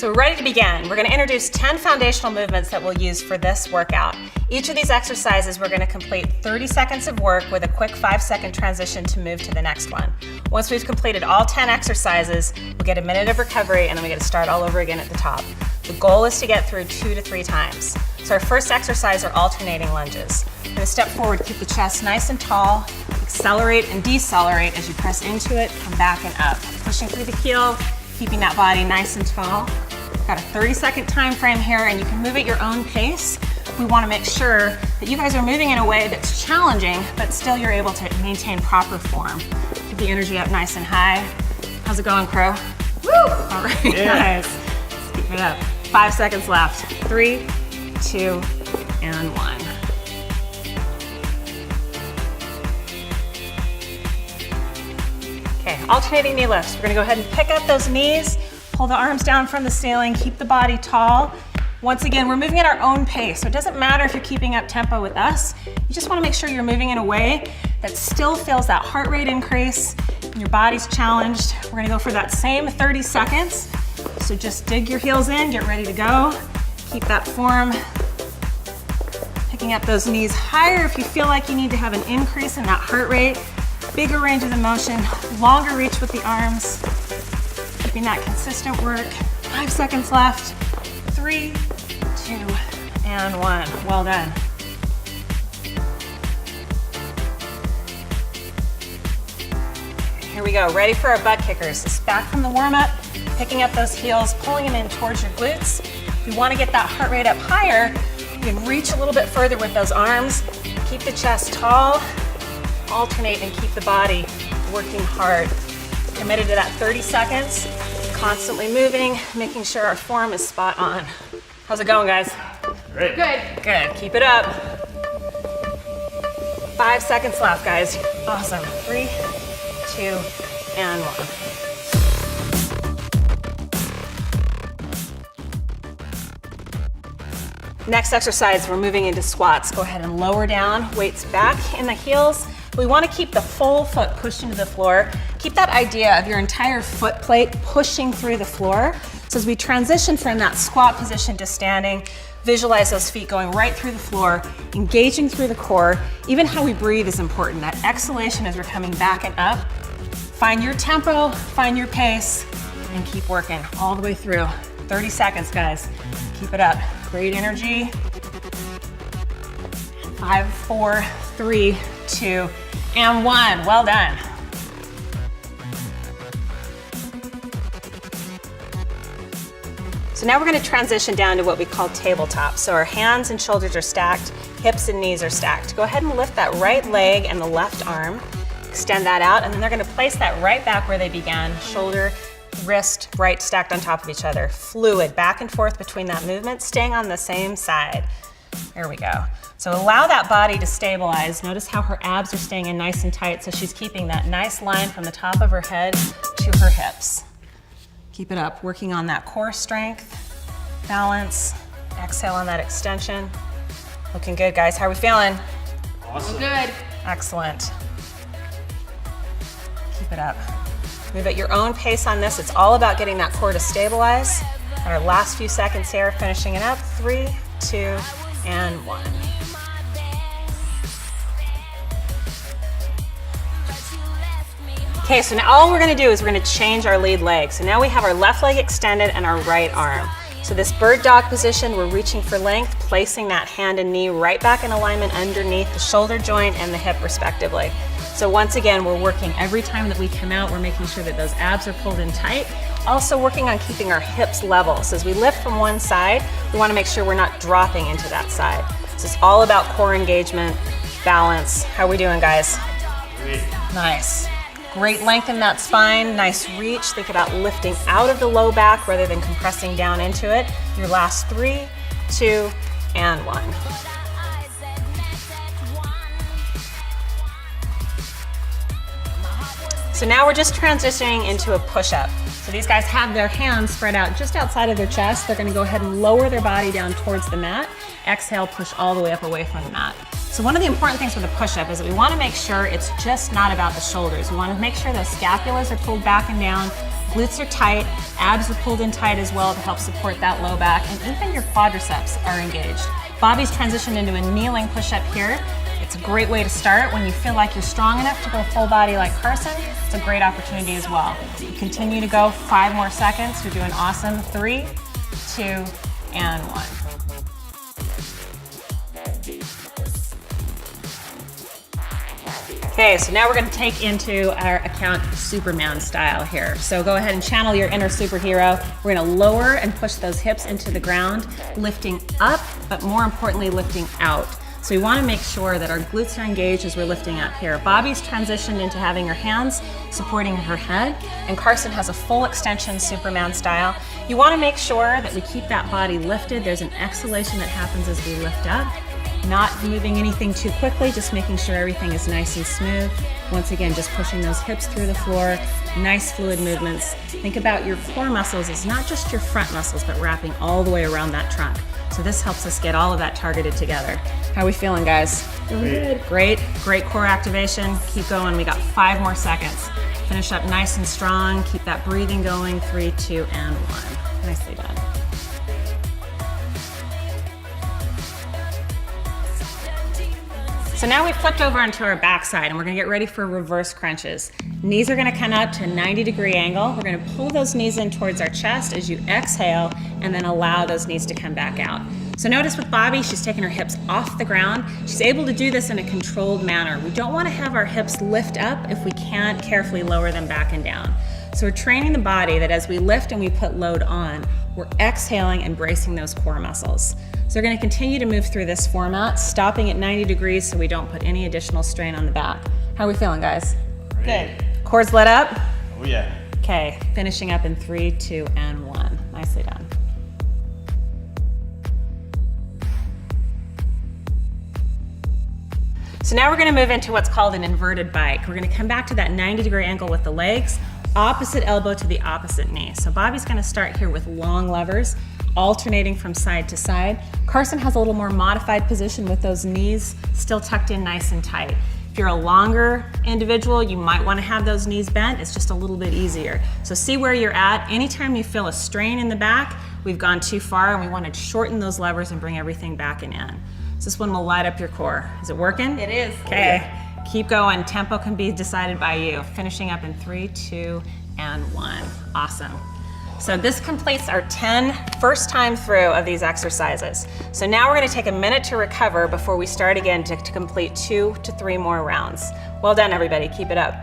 So we're ready to begin. We're going to introduce 10 foundational movements that we'll use for this workout. Each of these exercises, we're going to complete 30 seconds of work with a quick 5-second transition to move to the next one. Once we've completed all 10 exercises, we'll get a minute of recovery and then we get to start all over again at the top. The goal is to get through 2 to 3 times. So our first exercise are alternating lunges. We're going to step forward, keep the chest nice and tall, accelerate and decelerate as you press into it, come back and up. Pushing through the heel, keeping that body nice and tall. Got a 30-second time frame here and you can move at your own pace. We want to make sure that you guys are moving in a way that's challenging, but still you're able to maintain proper form. Keep the energy up nice and high. How's it going, Crow? Woo! All right, guys. Let's keep it up. 5 seconds left. 3, 2, and 1. Okay, alternating knee lifts. We're gonna go ahead and pick up those knees, pull the arms down from the ceiling, keep the body tall. Once again, we're moving at our own pace, so it doesn't matter if you're keeping up tempo with us. You just wanna make sure you're moving in a way that still feels that heart rate increase and your body's challenged. We're gonna go for that same 30 seconds. So just dig your heels in, get ready to go. Keep that form. Picking up those knees higher if you feel like you need to have an increase in that heart rate. Bigger ranges of motion, longer reach with the arms. Keeping that consistent work. 5 seconds left. 3, 2, and 1. Well done. Here we go, ready for our butt kickers. This is back from the warm-up, picking up those heels, pulling them in towards your glutes. If you want to get that heart rate up higher, you can reach a little bit further with those arms. Keep the chest tall, alternate and keep the body working hard. Committed to that 30 seconds, constantly moving, making sure our form is spot on. How's it going, guys? Great. Good. Good. Keep it up. 5 seconds left, guys. Awesome. 3, 2, and 1. Next exercise, we're moving into squats. Go ahead and lower down, weights back in the heels. We want to keep the full foot pushed into the floor. Keep that idea of your entire foot plate pushing through the floor. So as we transition from that squat position to standing, visualize those feet going right through the floor, engaging through the core. Even how we breathe is important. That exhalation as we're coming back and up. Find your tempo, find your pace, and keep working all the way through. 30 seconds, guys. Keep it up. Great energy. 5, 4, 3, 2, and 1. Well done. So now we're going to transition down to what we call tabletop. So our hands and shoulders are stacked, hips and knees are stacked. Go ahead and lift that right leg and the left arm. Extend that out, and then they're going to place that right back where they began. Shoulder, wrist, right stacked on top of each other. Fluid, back and forth between that movement, staying on the same side. There we go. So allow that body to stabilize. Notice how her abs are staying in nice and tight, so she's keeping that nice line from the top of her head to her hips. Keep it up, working on that core strength, balance, exhale on that extension. Looking good, guys. How are we feeling? Awesome. Good. Excellent. Keep it up. Move at your own pace on this. It's all about getting that core to stabilize. And our last few seconds here, finishing it up. 3, 2, and 1. Okay, so now all we're gonna do is we're gonna change our lead leg. So now we have our left leg extended and our right arm. So this bird dog position, we're reaching for length, placing that hand and knee right back in alignment underneath the shoulder joint and the hip respectively. So once again, we're working every time that we come out, we're making sure that those abs are pulled in tight. Also working on keeping our hips level. So as we lift from one side, we wanna make sure we're not dropping into that side. So it's all about core engagement, balance. How are we doing, guys? Great. Nice. Great length in that spine, nice reach. Think about lifting out of the low back rather than compressing down into it. Your last 3, 2, and 1. So now we're just transitioning into a push-up. So these guys have their hands spread out just outside of their chest. They're gonna go ahead and lower their body down towards the mat. Exhale, push all the way up away from the mat. So one of the important things with a push-up is that we want to make sure it's just not about the shoulders. We want to make sure those scapulas are pulled back and down, Glutes are tight, abs are pulled in tight as well to help support that low back, and even your quadriceps are engaged. Bobby's transitioned into a kneeling push-up here. It's a great way to start. When you feel like you're strong enough to go full body like Carson, it's a great opportunity as well. You continue to go 5 more seconds. You're doing awesome. 3, 2, and 1. Okay, so now we're going to take into our account Superman style here. So go ahead and channel your inner superhero. We're going to lower and push those hips into the ground, lifting up, but more importantly, lifting out. So we want to make sure that our glutes are engaged as we're lifting up here. Bobby's transitioned into having her hands supporting her head, and Carson has a full extension Superman style. You want to make sure that we keep that body lifted. There's an exhalation that happens as we lift up. Not moving anything too quickly, just making sure everything is nice and smooth. Once again, just pushing those hips through the floor, nice fluid movements. Think about your core muscles as not just your front muscles, but wrapping all the way around that trunk. So this helps us get all of that targeted together. How are we feeling, guys? Good. Great, great core activation. Keep going, we got 5 more seconds. Finish up nice and strong, keep that breathing going. 3, 2, and 1. Nicely done. So now we've flipped over onto our backside and we're gonna get ready for reverse crunches. Knees are gonna come up to a 90-degree angle. We're gonna pull those knees in towards our chest as you exhale and then allow those knees to come back out. So notice with Bobby, she's taking her hips off the ground. She's able to do this in a controlled manner. We don't wanna have our hips lift up if we can't carefully lower them back and down. So we're training the body that as we lift and we put load on, we're exhaling and bracing those core muscles. So we're going to continue to move through this format, stopping at 90 degrees so we don't put any additional strain on the back. How are we feeling, guys? Great. Good. Cores lit up? Oh yeah. Okay, finishing up in 3, 2, and 1. Nicely done. So now we're going to move into what's called an inverted bike. We're going to come back to that 90-degree angle with the legs, opposite elbow to the opposite knee. So Bobby's going to start here with long levers, alternating from side to side. Carson has a little more modified position with those knees still tucked in nice and tight. If you're a longer individual, you might want to have those knees bent. It's just a little bit easier. So see where you're at. Anytime you feel a strain in the back, we've gone too far and we want to shorten those levers and bring everything back and in. So this one will light up your core. Is it working? It is. Okay, keep going. Tempo can be decided by you. Finishing up in 3, 2, and 1. Awesome. So this completes our 10 first time through of these exercises. So now we're going to take a minute to recover before we start again to complete 2 to 3 more rounds. Well done, everybody. Keep it up.